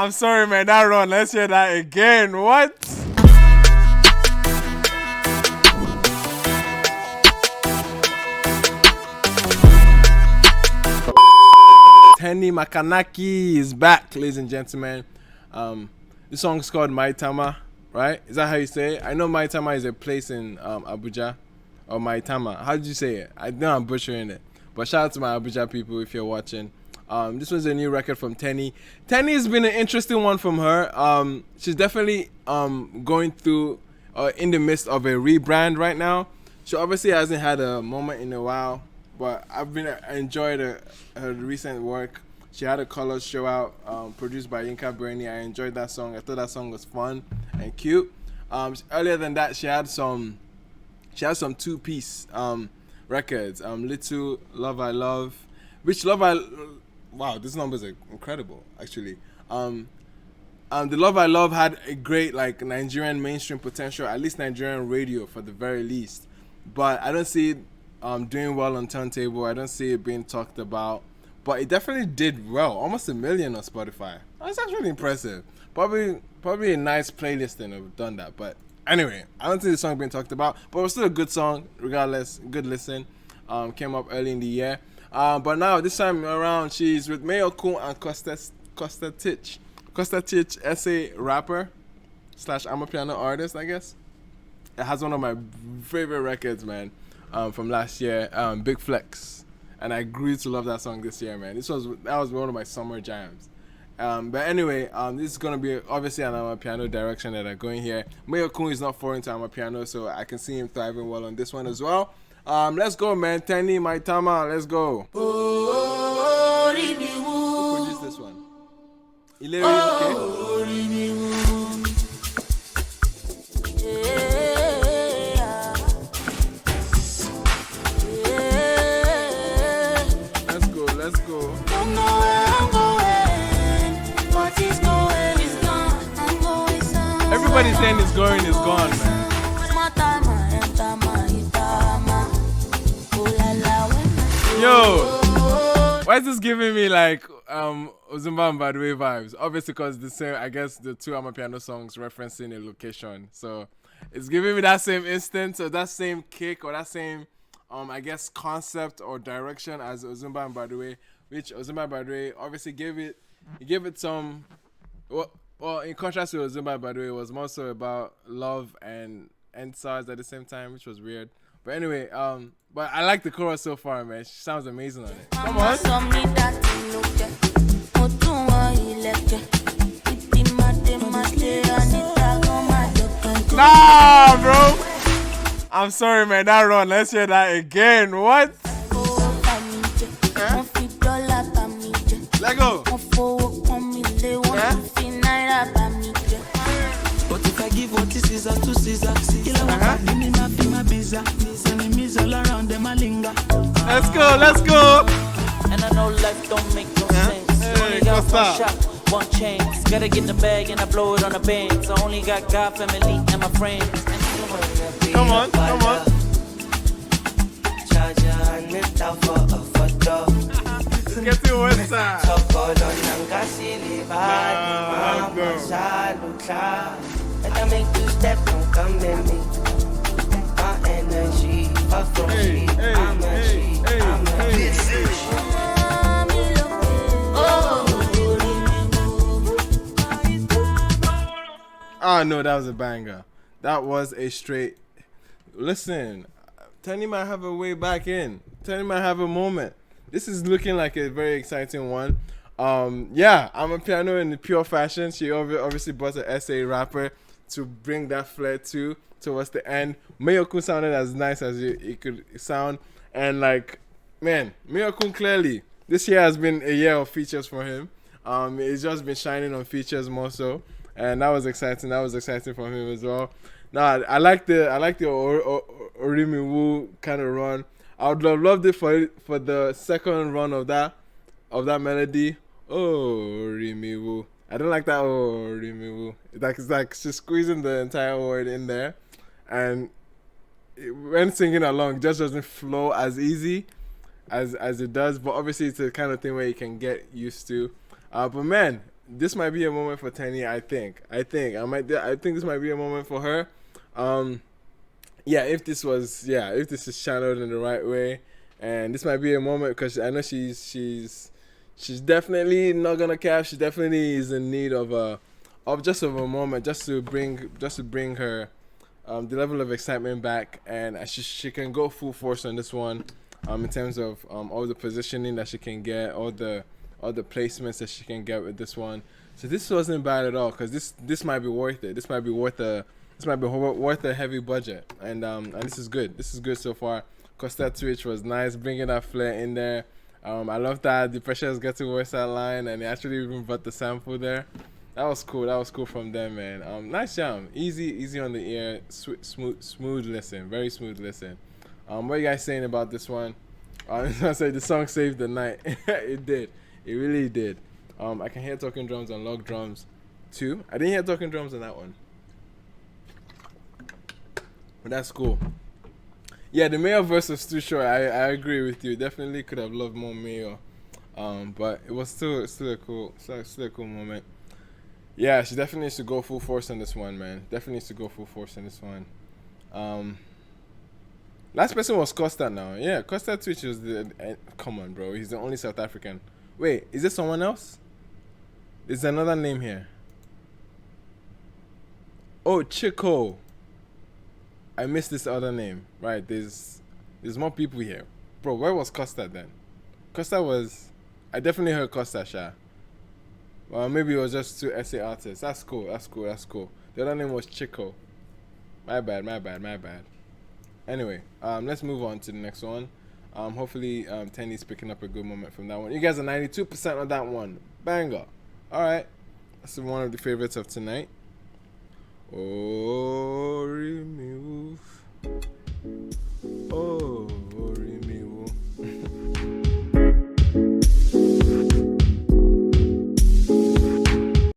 I'm sorry, man. That run. Let's hear that again. What? Teni Makanaki is back, ladies and gentlemen. This song is called Maitama, right? Is that how you say it? I know Maitama is a place in Abuja, or Maitama. How did you say it? I know I'm butchering it, but shout out to my Abuja people if you're watching. This was a new record from Teni. Teni has been an interesting one from her. She's definitely going through, in the midst of a rebrand right now. She obviously hasn't had a moment in a while, but I enjoyed her recent work. She had a Colors show out, produced by Yinka Bernie. I enjoyed that song. I thought that song was fun and cute. Earlier than that, she had some two-piece records. Little Love I Love, which wow, these numbers are incredible, actually. The Love I Love had a great Nigerian mainstream potential, at least Nigerian radio for the very least. But I don't see it doing well on turntable. I don't see it being talked about. But it definitely did well, almost 1 million on Spotify. That's actually impressive. Probably a nice playlist and have done that. But anyway, I don't think the song being talked about. But it was still a good song, regardless. Good listen. Came up early in the year. But now, this time around, she's with Mayorkun and Costa Titch. Costa Titch, essay rapper / amapiano artist, I guess. It has one of my favorite records, man, from last year, Big Flex. And I grew to love that song this year, man. That was one of my summer jams. But anyway, this is going to be obviously an amapiano direction that I'm going here. Mayorkun is not foreign to amapiano, so I can see him thriving well on this one as well. Let's go, man. Teni, Maitama, let's go. Who produced this one? Ileri, okay? Let's go. Don't know where I'm going, but it's going, it's gone. Everybody's saying it's going, it's gone, man. Yo, why is this giving me Ozumba and Badwe vibes? Obviously, because the same, I guess the two amapiano songs referencing a location, so it's giving me that same instance or that same kick or that same I guess concept or direction as Ozumba and Badwe, which Ozumba and Badwe obviously gave it some. Well, in contrast to Ozumba and Badwe, it was more so about love and SARS at the same time, which was weird. But anyway, but I like the chorus so far, man. She sounds amazing on it. Come on. Nah, bro. I'm sorry, man. That run. Let's hear that again. What? Let go. But if I give what is Caesar to Caesar, let's go. Let's go. And I know life don't make no sense. Hey, Costa. One chance. Gotta get the bag and I blow it on the bank. So I only got God, family, and my friends. Come on, come on. Get to one side. And I make you step, don't come at me. My energy, from Hey, hey, I'm a hey, G, hey, I'm a hey. Oh no, that was a banger. That was a straight. Listen, Teni might have a way back in. Teni might have a moment. This is looking like a very exciting one. Yeah, I'm a piano in the pure fashion. She obviously brought an essay rapper to bring that flair towards the end. Mayorkun sounded as nice as it could sound. And man, Mayorkun clearly, this year has been a year of features for him. It's just been shining on features more so. And that was exciting. That was exciting for him as well. Now, I like the Orimi Wu kind of run. I would have loved it for the second run of that melody. Oh, Orimi Wu. I don't like that. Oh, Remy Wu. It's like she's squeezing the entire word in there, and when singing along, it just doesn't flow as easy as it does. But obviously, it's the kind of thing where you can get used to. But man, this might be a moment for Teni. I think this might be a moment for her. If this is channeled in the right way, and this might be a moment because I know she's definitely not gonna cap. She definitely is in need of a moment just to bring her the level of excitement back, and she can go full force on this one in terms of all the positioning that she can get, all the placements that she can get with this one. So this wasn't bad at all because this might be worth it. This might be worth a heavy budget, and this is good. This is good so far. Costa Titch was nice, bringing that flair in there. I love that the pressure is getting worse that line, and they actually even brought the sample there. That was cool. That was cool from them, man. Nice jam. Easy on the ear. Smooth listen. Very smooth listen. What are you guys saying about this one? I say the song saved the night. It did. It really did. I can hear talking drums on log drums too. I didn't hear talking drums on that one. But that's cool. Yeah, the Mayor verse was too short. I agree with you. Definitely could have loved more Mayor. But it was still a cool moment. Yeah, she definitely needs to go full force on this one, man. Definitely needs to go full force on this one. Last person was Costa now. Yeah, Costa Titch was come on, bro. He's the only South African. Wait, is there someone else? There's another name here. Oh, Chico. I missed this other name. Right, there's more people here. Bro, where was Costa then? Costa was... I definitely heard Costa, Sha. Well, maybe it was just two SA artists. That's cool. The other name was Chico. My bad. Anyway, let's move on to the next one. Hopefully, Teni's picking up a good moment from that one. You guys are 92% on that one. Banger. All right. That's one of the favorites of tonight. Oh.